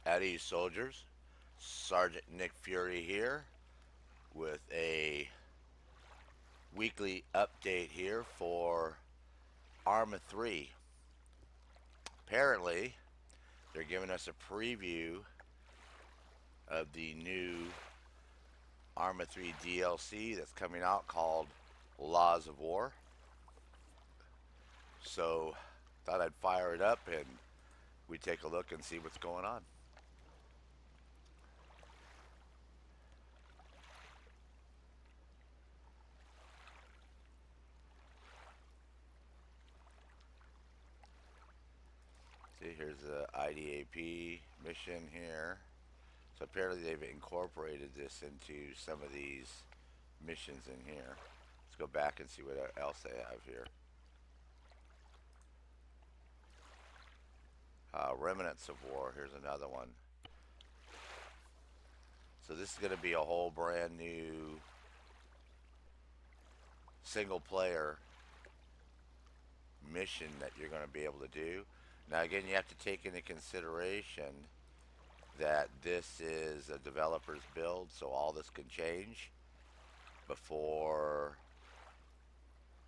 Eddie Soldiers, Sergeant Nick Fury here with a weekly update here for Arma 3. Apparently, they're giving us a preview of the new Arma 3 DLC that's coming out called Laws of War. So, thought I'd fire it up and we take a look and see what's going on. See, here's the IDAP mission here. So apparently they've incorporated this into some of these missions in here. Let's go back and see what else they have here. Remnants of War. Here's another one. So this is going to be a whole brand new single player mission that you're going to be able to do. Now again, you have to take into consideration that this is a developer's build, so all this can change before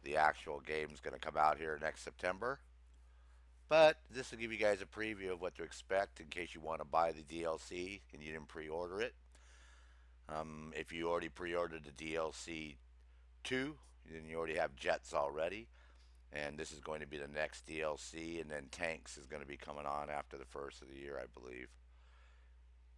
the actual game's going to come out here next September. But this will give you guys a preview of what to expect in case you want to buy the DLC and you didn't pre-order it. If you already pre-ordered the DLC 2, then you already have jets already. And this is going to be the next DLC, and then tanks is going to be coming on after the first of the year, I believe.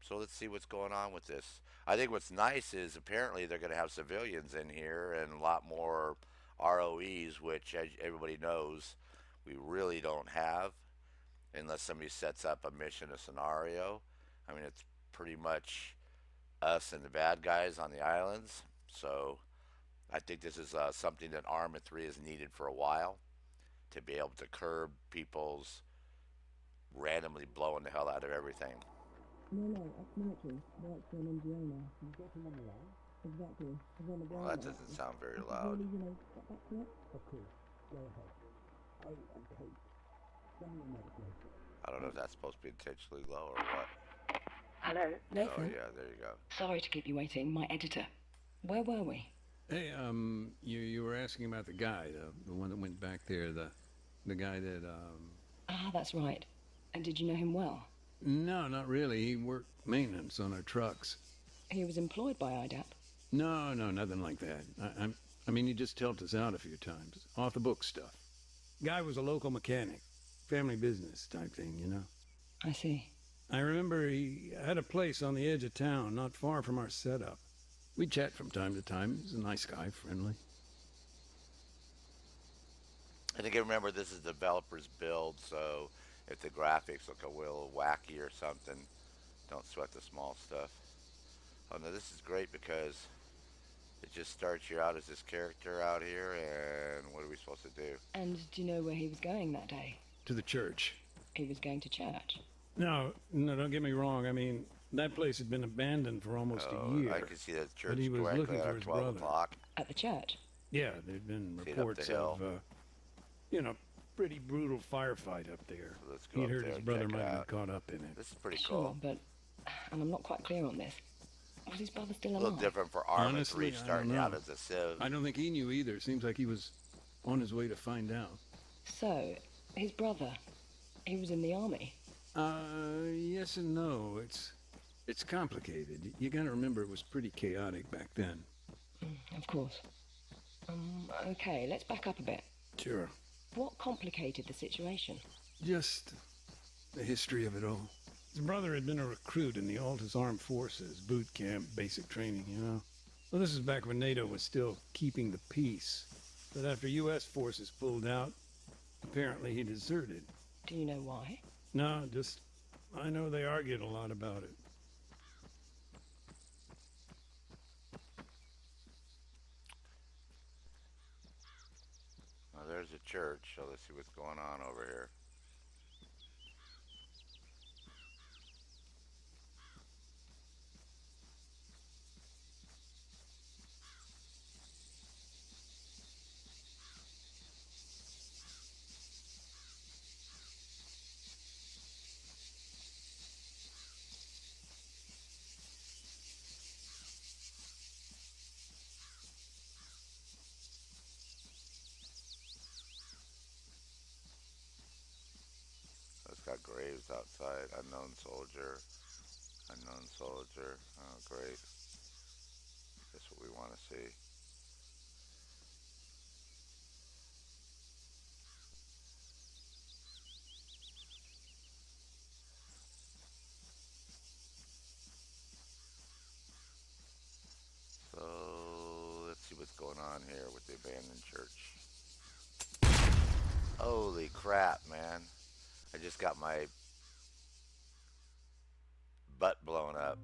So let's see what's going on with this. I think what's nice is apparently they're going to have civilians in here and a lot more ROEs, which, as everybody knows, we really don't have unless somebody sets up a mission, a scenario. I mean, it's pretty much us and the bad guys on the islands. So I think this is something that Arma 3 has needed for a while to be able to curb people's randomly blowing the hell out of everything. No, ex-military. Works for an NGO now. You've got him on the line? Exactly. He's on the ground. Well, that doesn't sound very loud. Really, get back to it? Of course. Go ahead. Oh, and Kate. Send me a note later. I don't know if that's supposed to be intentionally low or what. Hello, Nathan? Oh, yeah, there you go. Sorry to keep you waiting. My editor. Where were we? Hey, you were asking about the guy, the one that went back there, the guy that, Ah, that's right. And did you know him well? No, not really. He worked maintenance on our trucks. He was employed by IDAP? No, nothing like that. I mean, he just helped us out a few times. Off the book stuff. Guy was a local mechanic. Family business type thing, you know? I see. I remember he had a place on the edge of town, not far from our setup. We'd chat from time to time. He's a nice guy, friendly. I think I remember this is developer's build, so if the graphics look a little wacky or something, don't sweat the small stuff. Oh no, this is great because it just starts you out as this character out here, and what are we supposed to do? And do you know where he was going that day? To the church. He was going to church? No, don't get me wrong. I mean, that place had been abandoned for almost a year. I can see that church but he was directly looking for at his 12 brother. o'clock. At the church? Yeah, there'd been reports of, pretty brutal firefight up there. So let's go He'd heard there his brother and check might it have out. been caught up in it. This is pretty Sure, cool. but... And I'm not quite clear on this. Was his brother still A alive? little different for Arma Honestly, 3 I starting don't know. out as a civ. I don't think he knew either. Seems like he was on his way to find out. So, his brother, he was in the army? Yes and no. It's complicated. You gotta remember it was pretty chaotic back then. Of course. Okay, let's back up a bit. Sure. What complicated the situation? Just the history of it all. His brother had been a recruit in the Altis Armed Forces, boot camp, basic training, you know. Well, this is back when NATO was still keeping the peace. But after U.S. forces pulled out, apparently he deserted. Do you know why? No, just... I know they argued a lot about it. Well, there's a church, so let's see what's going on over here. graves outside. Unknown soldier. Unknown soldier. Oh, great. That's what we want to see. So, let's see what's going on here with the abandoned church. Holy crap, man. I just got my butt blown up.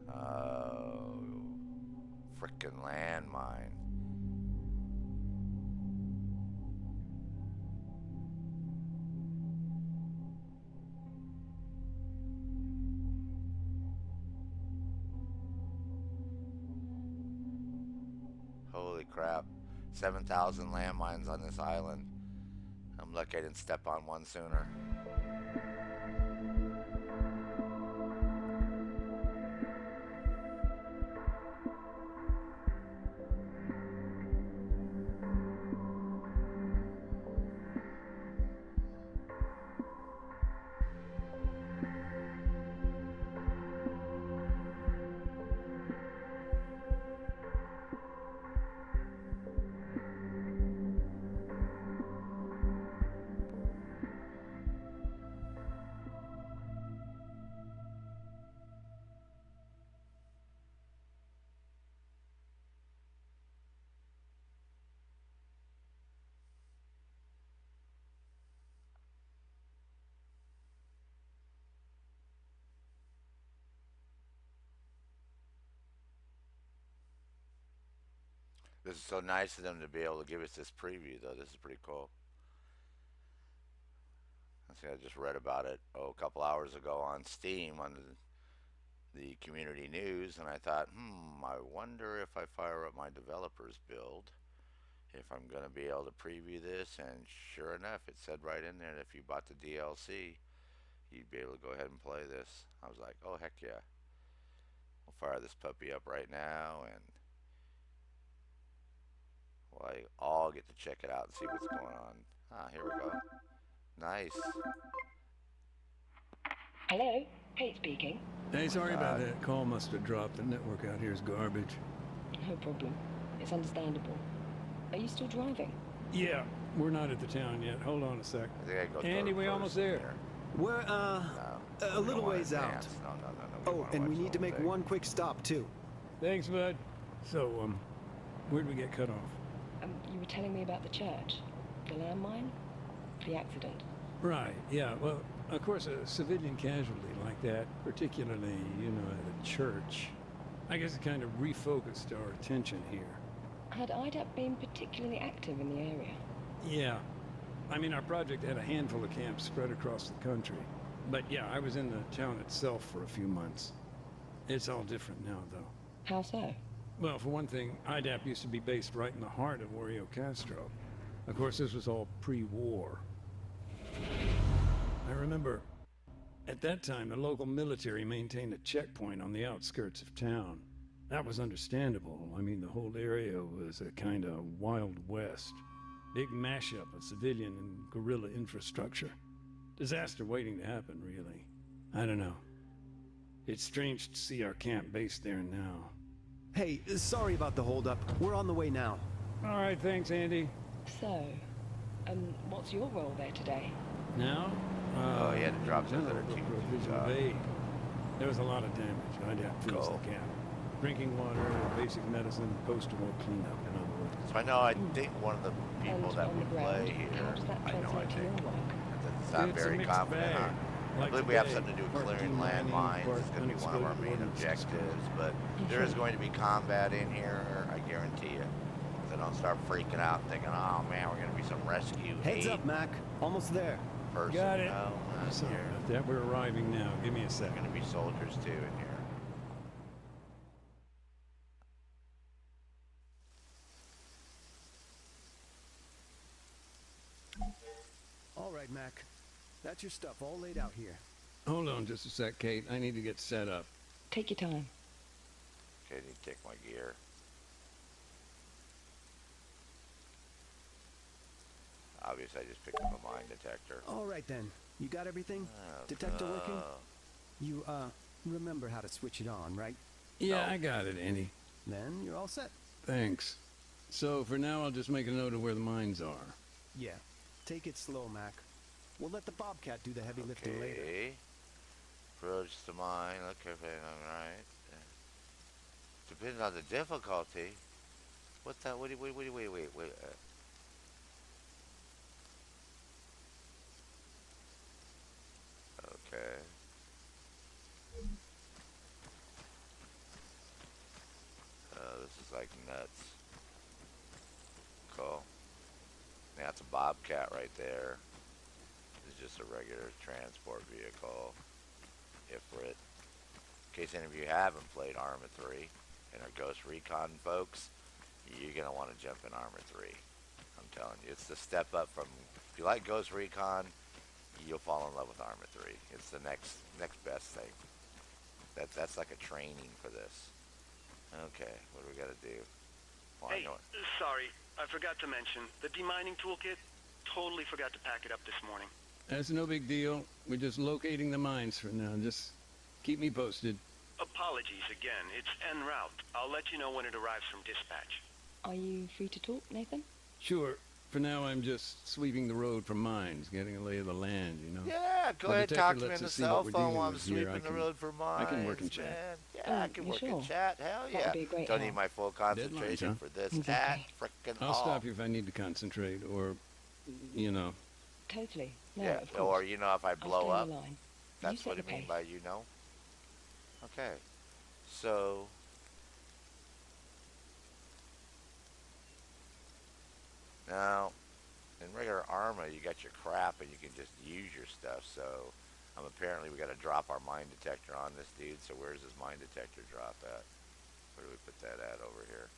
Oh, frickin' landmine. Holy crap. 7,000 landmines on this island. I'm lucky I didn't step on one sooner. This is so nice of them to be able to give us this preview, though. This is pretty cool. I think I just read about it, a couple hours ago on Steam on the community news, and I thought, I wonder if I fire up my developers build, if I'm going to be able to preview this. And sure enough, it said right in there that if you bought the DLC, you'd be able to go ahead and play this. I was like, oh, heck yeah. We'll fire this puppy up right now, and we'll all get to check it out and see what's going on. Ah, here we go. Nice. Hello, Kate speaking. Hey, sorry about that. Call must have dropped. The network out here is garbage. No problem. It's understandable. Are you still driving? Yeah, we're not at the town yet. Hold on a sec. I think I can go Andy, we almost there. Here. We're, No, a we little don't wanna ways out. advance. No. Oh, and we need to make one quick stop, too. Thanks, bud. So, where'd we get cut off? You were telling me about the church. The landmine? The accident. Right, yeah. Well, of course, a civilian casualty like that, particularly, at a church, I guess it kind of refocused our attention here. Had IDAP been particularly active in the area? Yeah. I mean, our project had a handful of camps spread across the country. But yeah, I was in the town itself for a few months. It's all different now, though. How so? Well, for one thing, IDAP used to be based right in the heart of Oreokastro. Of course, this was all pre-war. I remember, at that time, the local military maintained a checkpoint on the outskirts of town. That was understandable. I mean, the whole area was a kind of Wild West. Big mashup of civilian and guerrilla infrastructure. Disaster waiting to happen, really. I don't know. It's strange to see our camp based there now. Hey, sorry about the holdup. We're on the way now. All right, thanks, Andy. So, what's your role there today? Now? Oh, he had to drop those General other two provision jobs. of aid. There was a lot of damage. IDAP fills Cool. the camp. Drinking water, basic medicine, post-war cleanup, in other words. So I know, I think one of the people And that on we the ground, play here, how does that I know, I translate to your think, work? it's not It's a very mixed confident, bag. huh? I Like believe we have today, something to do with part clearing mining, landmines. part It's going to be one of our unexploded main ordnance objectives, but there Sure. is going to be combat in here, I guarantee you. So don't start freaking out thinking, oh man, we're going to be some rescue Heads aid up, Mac. Almost there. person. Got it. No, not Sorry here. about that. We're arriving now. Give me a There are second. going to be soldiers too in here. All right, Mac. That's your stuff all laid out here. Hold on just a sec, Kate. I need to get set up. Take your time. Okay, I need to take my gear. Obviously, I just picked up a mine detector. All right then. You got everything? Oh, Detector no. working? You, remember how to switch it on, right? Yeah, No. I got it, Andy. Then you're all set. Thanks. So for now, I'll just make a note of where the mines are. Yeah. Take it slow, Mac. We'll let the Bobcat do the heavy lifting later. Okay. Approach the mine. Look everything alright. Depends on the difficulty. What the? Wait. Okay. This is like nuts. Cool. Now it's a Bobcat right there. It's just a regular transport vehicle. Ifrit. In case any of you haven't played Arma 3 and are Ghost Recon folks, you're going to want to jump in Arma 3. I'm telling you. It's the step up from, if you like Ghost Recon, you'll fall in love with Arma 3. It's the next best thing. That's like a training for this. Okay, what do we got to do? Well, Hey, sorry, I forgot to mention, the demining toolkit, totally forgot to pack it up this morning. That's no big deal. We're just locating the mines for now. Just keep me posted. Apologies again, it's en route. I'll let you know when it arrives from dispatch. Are you free to talk, Nathan? Sure. For now, I'm just sweeping the road for mines, getting a lay of the land, you know. Yeah, go The ahead, detector talk to me lets on the us see cell what we're phone dealing while I'm with here. sweeping the road for mines. I can work in chat. Man. Yeah, Oh, I can you work in sure? chat. Hell That yeah. would be a great Don't need help. my full concentration huh? for this Exactly. at frickin' I'll all. stop you if I need to concentrate, or, you know. Totally. No, Yeah, of course. or you know, if I I'll blow stay up, on the line. You that's set what the it means pace. by you know. Okay, so now in regular Arma, you got your crap and you can just use your stuff. So apparently we got to drop our mine detector on this dude. So where's his mine detector drop at? Where do we put that at over here?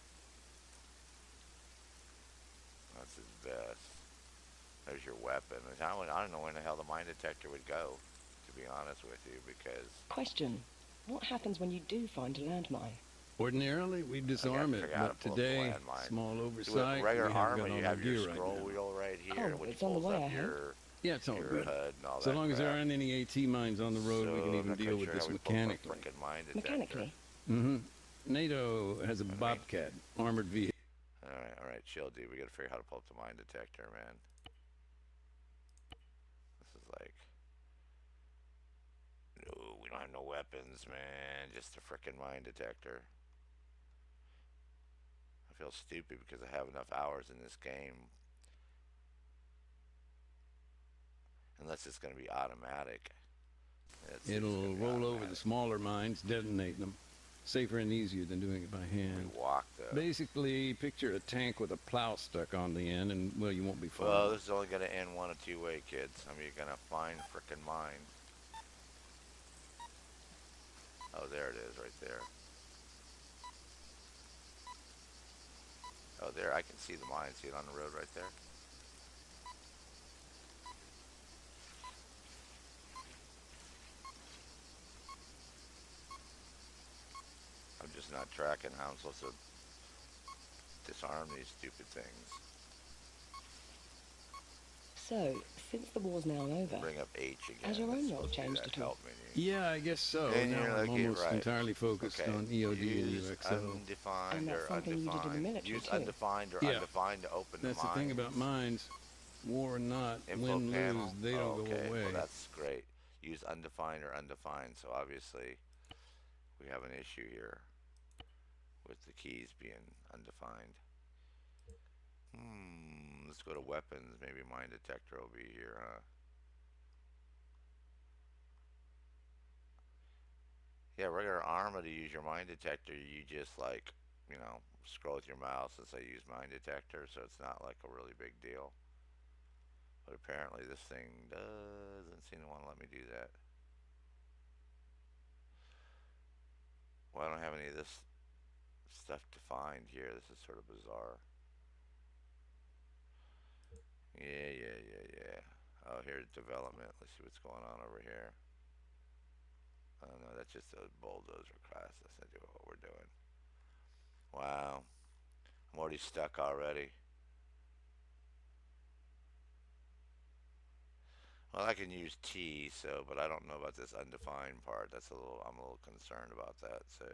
That's his vest. There's your weapon. I don't know where the hell the mine detector would go, to be honest with you, because Question. What happens when you do find a landmine? Ordinarily, we I disarm gotta it, figure out how to but pull up the today, landmine. small See, oversight, with regular we haven't Arma, got all you our have your gear right scroll now. wheel right here, Oh, which it's on the pulls way, up I hope. Yeah, it's all your good. HUD and all So that long as there crap. aren't any AT mines on the road, we So can I'm even not deal quite with sure this how we pull up a mechanically. frickin' mine detector. Mechanically? Mm-hmm. NATO has a I mean, Bobcat, armored vehicle. all right, chill, dude. We gotta figure out how to pull up the mine detector, man. This is like, no, we don't have no weapons, man. Just a frickin' mine detector. I feel stupid because I have enough hours in this game. Unless it's gonna be automatic. Let's see if it's It'll gonna be roll over the automatic. smaller mines, detonate them. Safer and easier than doing it by hand. We walk though. Basically, picture a tank with a plow stuck on the end, and, well, you won't be Well, followed. this is only gonna end one of two way, kids. I mean, you're gonna find frickin' mine. Oh, there it is, right there. Oh, there, I can see the mine. See it on the road right there? I'm just not tracking how I'm supposed to disarm these stupid things. So, since the war's now over, Bring up H again. has your That's own role supposed to be changed that at all? help menu. Yeah, I guess so. And Now you're I'm looking almost right. entirely focused Okay. on EOD Use and UXO. undefined And that's or something you did in the undefined. military Use too. undefined or Yeah. undefined to open That's the the thing mines. about mines. War or not, Info win, lose, panel. they don't Oh, go okay. away. Well, that's great. Use undefined or undefined. So obviously we have an issue here with the keys being undefined. Let's go to weapons. Maybe mine detector will be here, huh? Yeah, regular Arma to use your mine detector, you just like, scroll with your mouse and say use mine detector, so it's not like a really big deal. But apparently this thing doesn't seem to want to let me do that. Well, I don't have any of this stuff defined here. This is sort of bizarre. Yeah. Oh, here's development. Let's see what's going on over here. Oh no, that's just a bulldozer class. That's not doing what we're doing. Wow. I'm already stuck already. Well, I can use T, so, but I don't know about this undefined part. I'm a little concerned about that. So,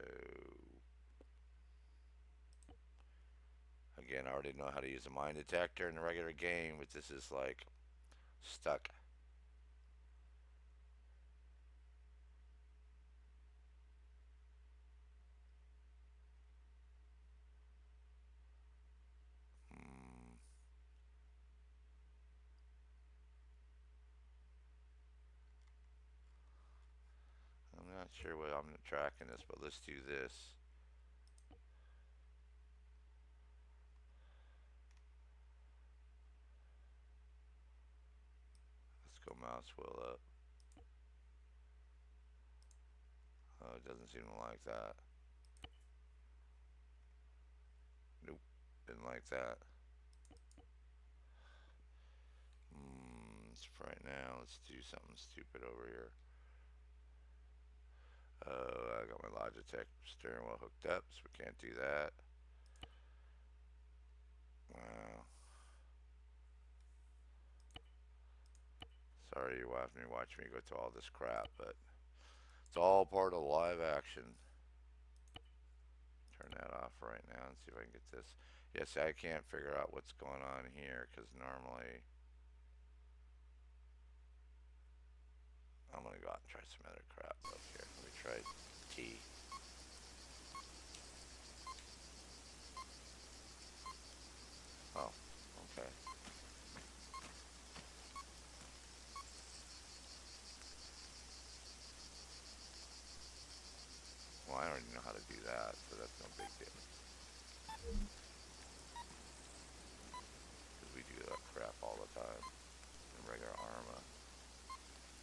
again, I already know how to use a mine detector in a regular game, but this is like stuck. Hmm. I'm not sure what I'm tracking this, but let's do this. Let's go mouse wheel up. Oh, it doesn't seem to like that. Nope, didn't like that. For right now, let's do something stupid over here. I got my Logitech steering wheel hooked up, so we can't do that. Wow. Sorry you're having to watch me go through all this crap, but it's all part of live action. Turn that off right now and see if I can get this. Yes, I can't figure out what's going on here because normally I'm gonna go out and try some other crap up here. Let me try T. Oh, okay. Well, I don't even know how to do that, so that's no big deal. Because we do that crap all the time in regular Arma.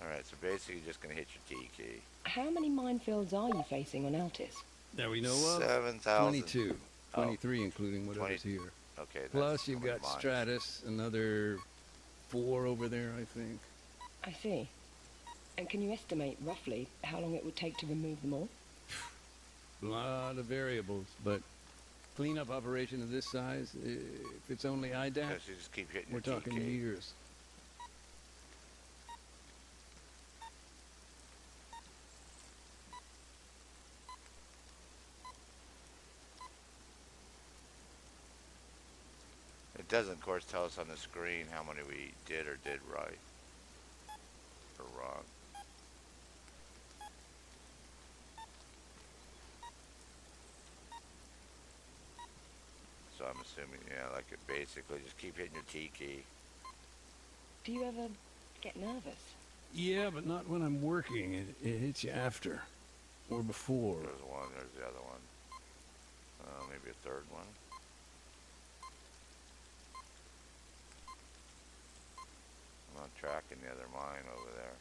Alright, so basically you're just gonna hit your T key. How many minefields are you facing on Altis? That we know of? 7,000. 22. Oh, 23 including 20. whatever's here. Okay, Plus that's you've how many got mines. Stratis, another 4 over there, I think. I see. And can you estimate roughly how long it would take to remove them all? A lot of variables, but cleanup operation of this size, if it's only IDAP, Because you just keep hitting we're your T talking key. years. It doesn't, of course, tell us on the screen how many we did or did right or wrong. So I'm assuming, yeah, like it basically just keep hitting your T key. Do you ever get nervous? Yeah, but not when I'm working. It hits you after or before. There's one, there's the other one. Maybe a third one. I'm not tracking the other mine over there.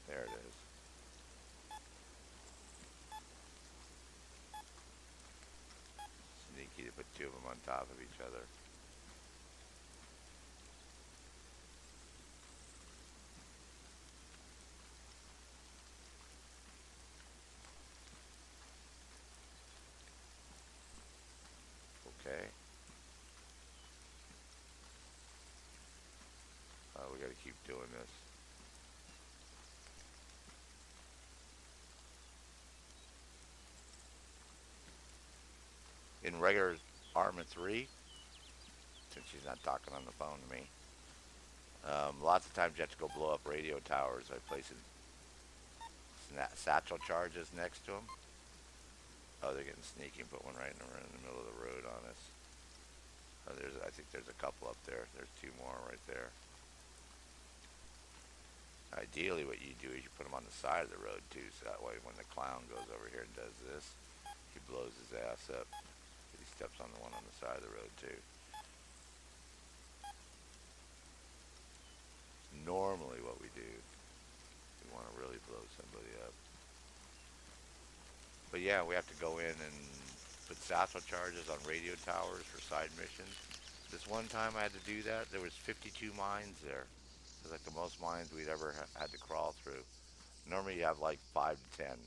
There it is. Sneaky to put two of them on top of each other. Okay. We gotta keep doing this. In regular Arma 3, since she's not talking on the phone to me, lots of times you have to go blow up radio towers by placing satchel charges next to them. Oh, they're getting sneaky and put one right in the middle of the road on us. I think there's a couple up there. There's two more right there. Ideally, what you do is you put them on the side of the road too, so that way when the clown goes over here and does this, he blows his ass up. He steps on the one on the side of the road too. Normally, what we do, we want to really blow somebody up. But yeah, we have to go in and put satchel charges on radio towers for side missions. This one time I had to do that. There was 52 mines there. It was like the most mines we'd ever had to crawl through. Normally you have like 5 to 10.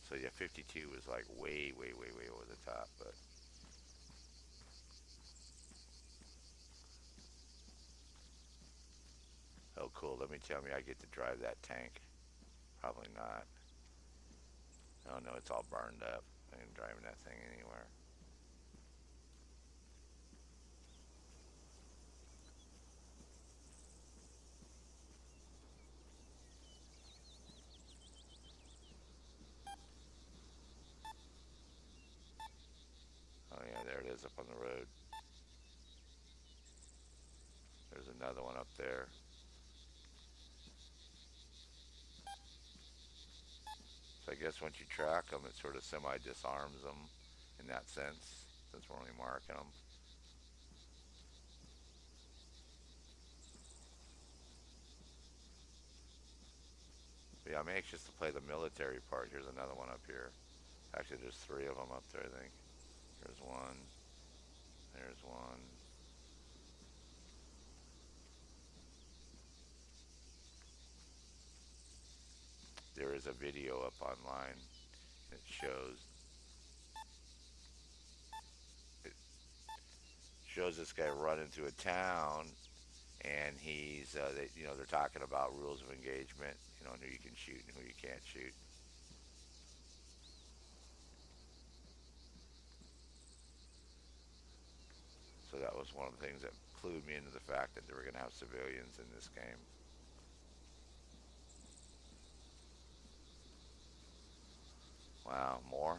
So yeah, 52 was like way, way, way, way over the top. But so cool. Let me tell me I get to drive that tank. Probably not. Oh no, it's all burned up. I ain't driving that thing anywhere. Oh yeah, there it is up on the road. There's another one up there. So I guess once you track them, it sort of semi-disarms them in that sense, since we're only marking them. But yeah, I'm anxious to play the military part. Here's another one up here. Actually, there's three of them up there, I think. There's one. There's one. There is a video up online that it shows this guy run into a town, and they're talking about rules of engagement, and who you can shoot and who you can't shoot. So that was one of the things that clued me into the fact that they were going to have civilians in this game. Wow, more?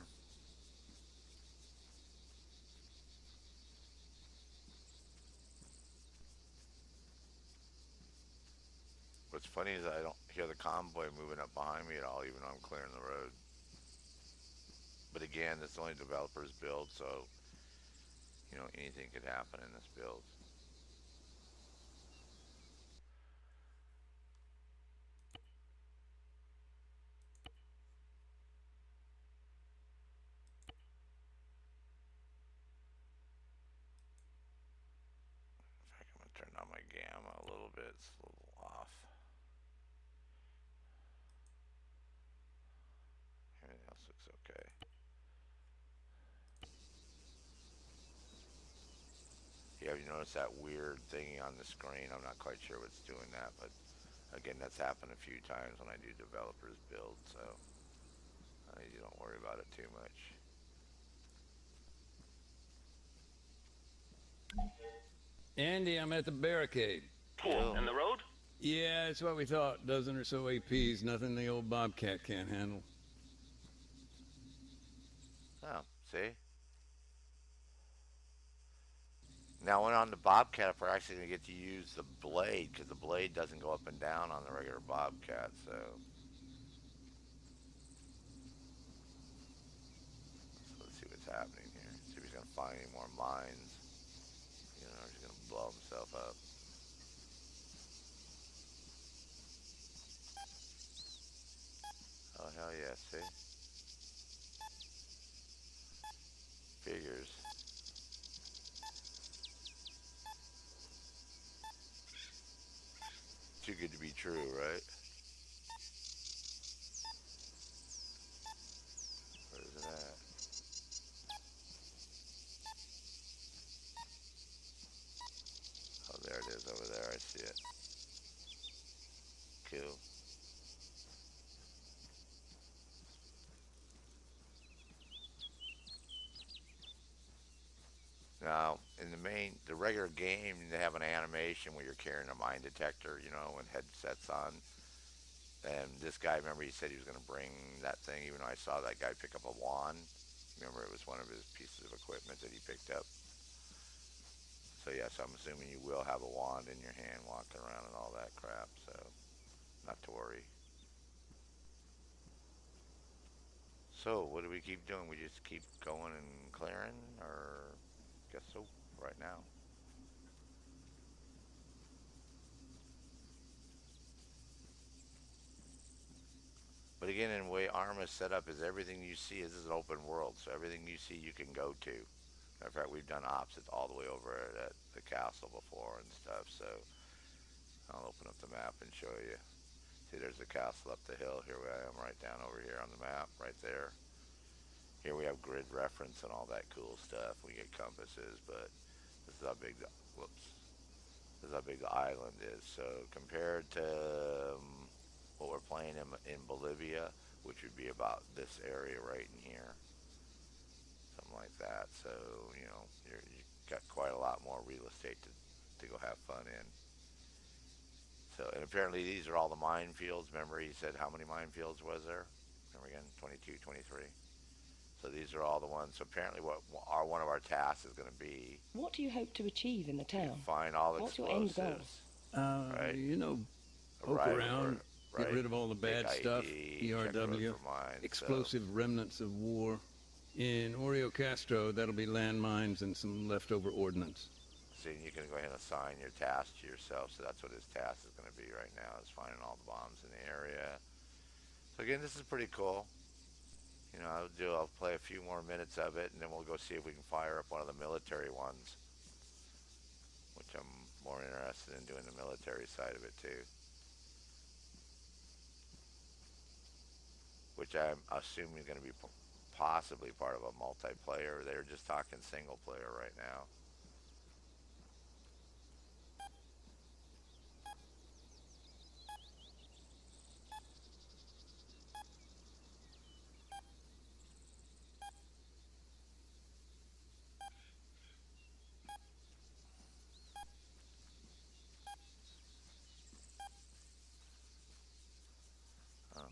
What's funny is I don't hear the convoy moving up behind me at all, even though I'm clearing the road. But again, it's only developers build, so anything could happen in this build. In fact, I'm gonna turn down my gamma a little bit. It's a little off. Everything else looks okay. Yeah, you notice that weird thingy on the screen? I'm not quite sure what's doing that, but again, that's happened a few times when I do developers build, so you don't worry about it too much. Andy, I'm at the barricade. Cool. And the road? Yeah, it's what we thought. Dozen or so APs, nothing the old Bobcat can't handle. Oh, see? Now, when on the Bobcat, we're actually going to get to use the blade, because the blade doesn't go up and down on the regular Bobcat, so let's see what's happening here. See if he's going to find any more mines. He's going to blow himself up. Oh, hell yeah, see? Figures. Too good to be true, right? Where is it at? Oh, there it is over there. I see it. Cool. Now, in the regular game, they have an animation where you're carrying a mine detector, and headsets on. And this guy, remember, he said he was going to bring that thing, even though I saw that guy pick up a wand. Remember, it was one of his pieces of equipment that he picked up. So, yes, I'm assuming you will have a wand in your hand walking around and all that crap, so not to worry. So, what do we keep doing? We just keep going and clearing, or guess so right now. But again, in the way Arma is set up, is everything you see is an open world, so everything you see you can go to. Matter of fact, we've done opposites all the way over at the castle before and stuff, so I'll open up the map and show you. See, there's the castle up the hill. Here I am right down over here on the map, right there. Here we have grid reference and all that cool stuff. We get compasses, but this is how big the, whoops. is how big the island is. So compared to what we're playing in Bolivia, which would be about this area right in here, something like that. So you got quite a lot more real estate to go have fun in. So, and apparently these are all the minefields. Remember, he said how many minefields was there? Remember again, 22, 23. So these are all the ones. So apparently, what one of our tasks is going to be What do you hope to achieve in the town? find all What's your end goal? explosives. Right? You know, poke Arrive around, right? get rid of all the Make bad stuff, ID, check the road ERW, for mines, explosive remnants of war. In Oreokastro, that'll be landmines and some leftover ordnance. So you can go ahead and assign your task to yourself. So that's what his task is going to be right now, is finding all the bombs in the area. So again, this is pretty cool. I'll play a few more minutes of it, and then we'll go see if we can fire up one of the military ones, which I'm more interested in doing the military side of it too. Which I'm assuming is going to be possibly part of a multiplayer. They're just talking single player right now. Oh.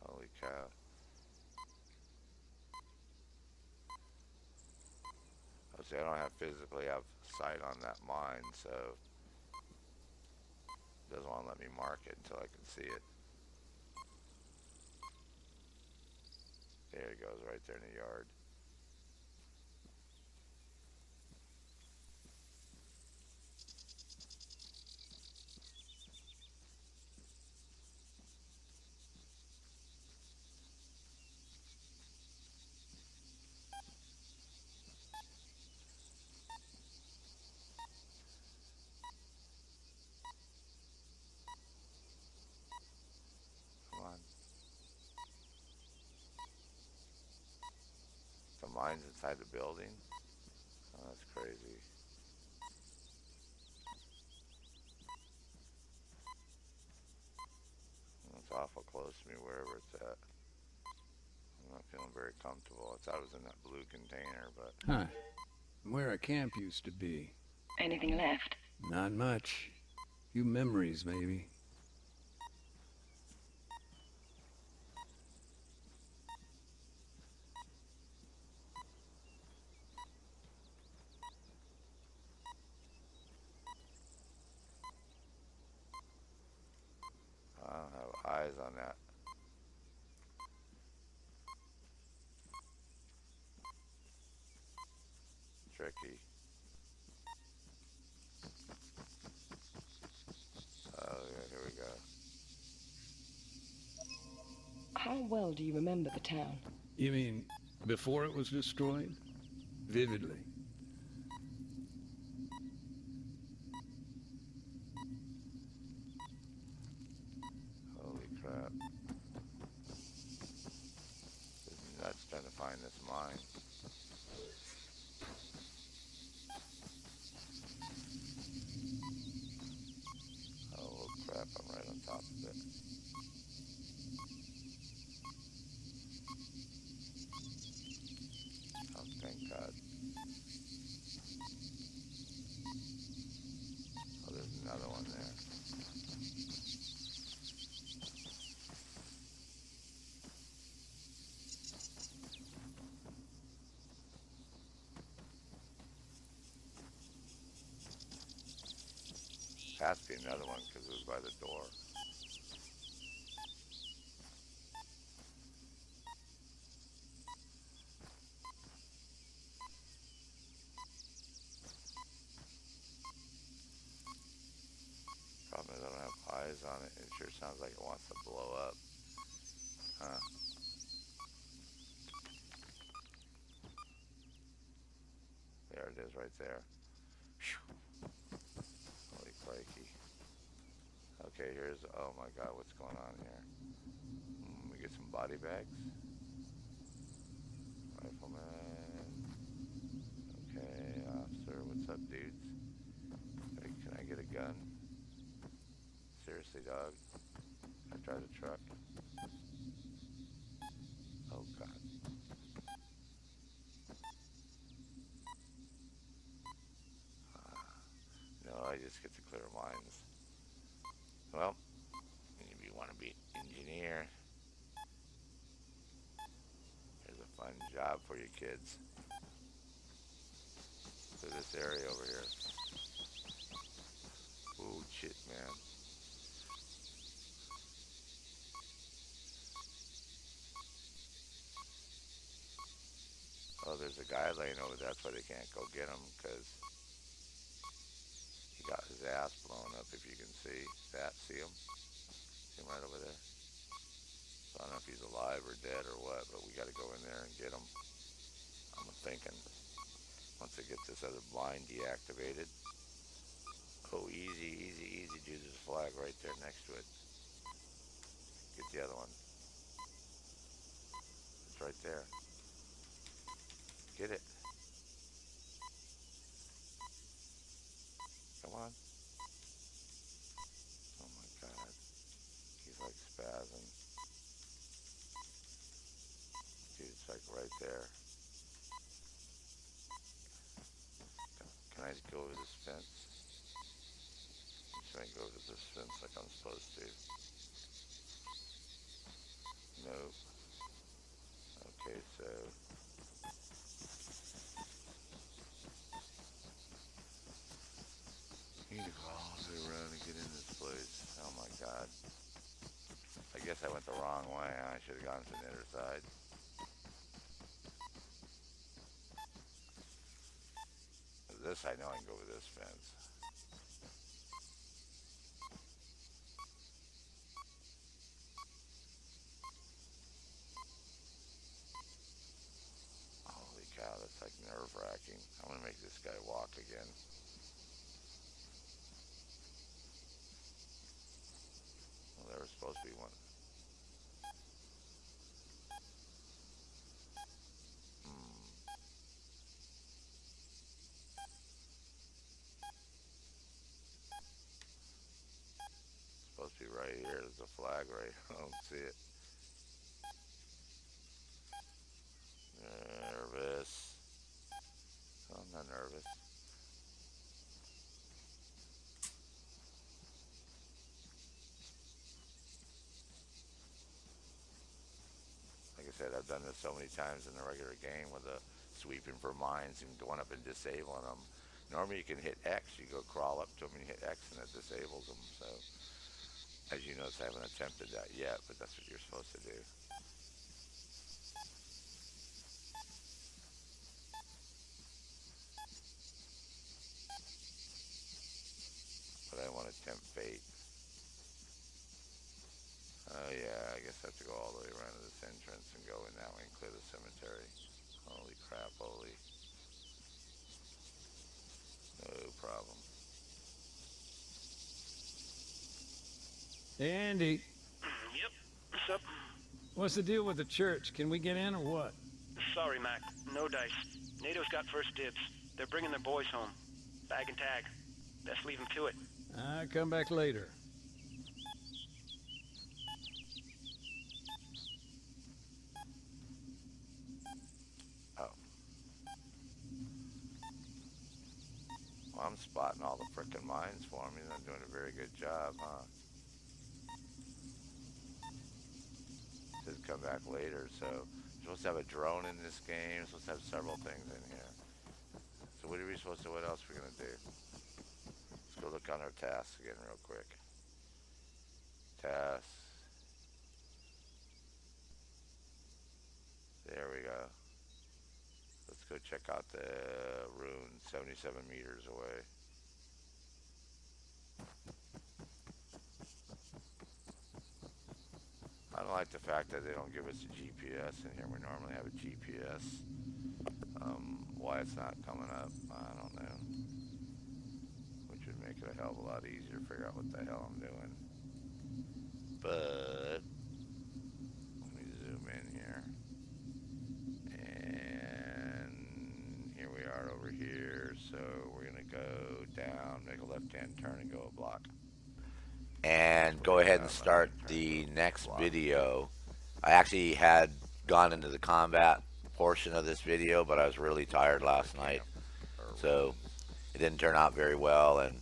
Holy cow. I don't physically have sight on that mine, so it doesn't want to let me mark it until I can see it. There it goes, right there in the yard. Come on. The mine's inside the building? Oh, that's crazy. It's awful close to me wherever it's at. I'm not feeling very comfortable. I thought it was in that blue container, but... Huh. Where a camp used to be. Anything left? Not much. Few memories, maybe. I don't have eyes on that. Tricky. Oh, yeah, here we go. How well do you remember the town? You mean before it was destroyed? Vividly. Holy crap. This is nuts trying to find this mine. Oh crap, I'm right on top of it. Oh, thank God. Oh, there's another one there. Has to be another one because it was by the door. Problem is I don't have eyes on it. It sure sounds like it wants to blow up. Huh. There it is right there. Whew. Holy crikey. Okay, here's, oh my God, what's going on here? We get some body bags. truck. Oh God. No, I just get to clear mines. Well, if you want to be engineer, here's a fun job for you kids. Look at this area over here. Oh shit, man. Oh, there's a guy laying over there. That's why they can't go get him, because he got his ass blown up, if you can see that. See him? See him right over there? So I don't know if he's alive or dead or what, but we got to go in there and get him. I'm thinking, once I get this other blind deactivated. Oh, easy, easy, easy, dude. There's a flag right there next to it. Get the other one. It's right there. Get it. Come on. Oh my God. He's like spazzing. Dude, it's like right there. Can I just go over this fence? I'm just gonna go over this fence like I'm supposed to. Nope. Okay, so you need to go all the way around and get in this place. Oh my God. I guess I went the wrong way. I should have gone to the other side. This, I know I can go over this fence. Holy cow, that's like nerve-wracking. I'm gonna make this guy walk again. Well, there was supposed to be one. Supposed to be right here. There's a flag right. I don't see it. Nervous. Oh, I'm not nervous. Like I said, I've done this so many times in the regular game with the sweeping for mines and going up and disabling them. Normally you can hit X, you go crawl up to them and you hit X and it disables them. So, as you notice, I haven't attempted that yet, but that's what you're supposed to do. But I want to tempt fate. Oh yeah, I guess I have to go all the way around to this entrance and go in that way and clear the cemetery. Holy crap, holy. No problem. Hey, Andy, Yep. What's up? what's the deal with the church? Can we get in or what? Sorry, Mac. No dice. NATO's got first dibs. They're bringing their boys home. Bag and tag. Best leave them to it. I'll come back later. Oh. Well, I'm spotting all the frickin' mines for me, and I'm doing a very good job, huh? Says come back later, so you're supposed to have a drone in this game. You're supposed to have several things in here. So what are we supposed to, what else are we gonna do? Let's go look on our tasks again real quick. Tasks. There we go. Let's go check out the ruins 77 meters away. I don't like the fact that they don't give us a GPS in here. We normally have a GPS. Why it's not coming up, I don't know. Which would make it a hell of a lot easier to figure out what the hell I'm doing. But let me zoom in here. And here we are over here. So we're gonna go down, make a left-hand turn and go a block. And go ahead and start the next video, I actually had gone into the combat portion of this video, but I was really tired last night, so it didn't turn out very well, and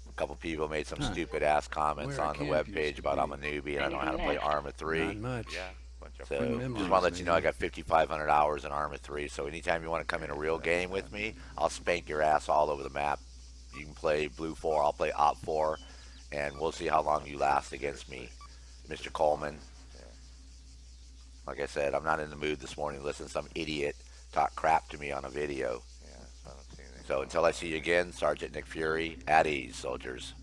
a couple people made some stupid ass comments Where our on the camp web used page to about I'm be. a newbie and I don't know how to play Arma 3. Not much. So Good just memories, want to let you know I maybe. got 5,500 hours in Arma 3. So anytime you want to come in a real game with me, I'll spank your ass all over the map. You can play Blue 4, I'll play Op 4, and we'll see how long you last against me, Mr. Coleman. Like I said, I'm not in the mood this morning to listen to some idiot talk crap to me on a video. So until I see you again, Sergeant Nick Fury, at ease, soldiers.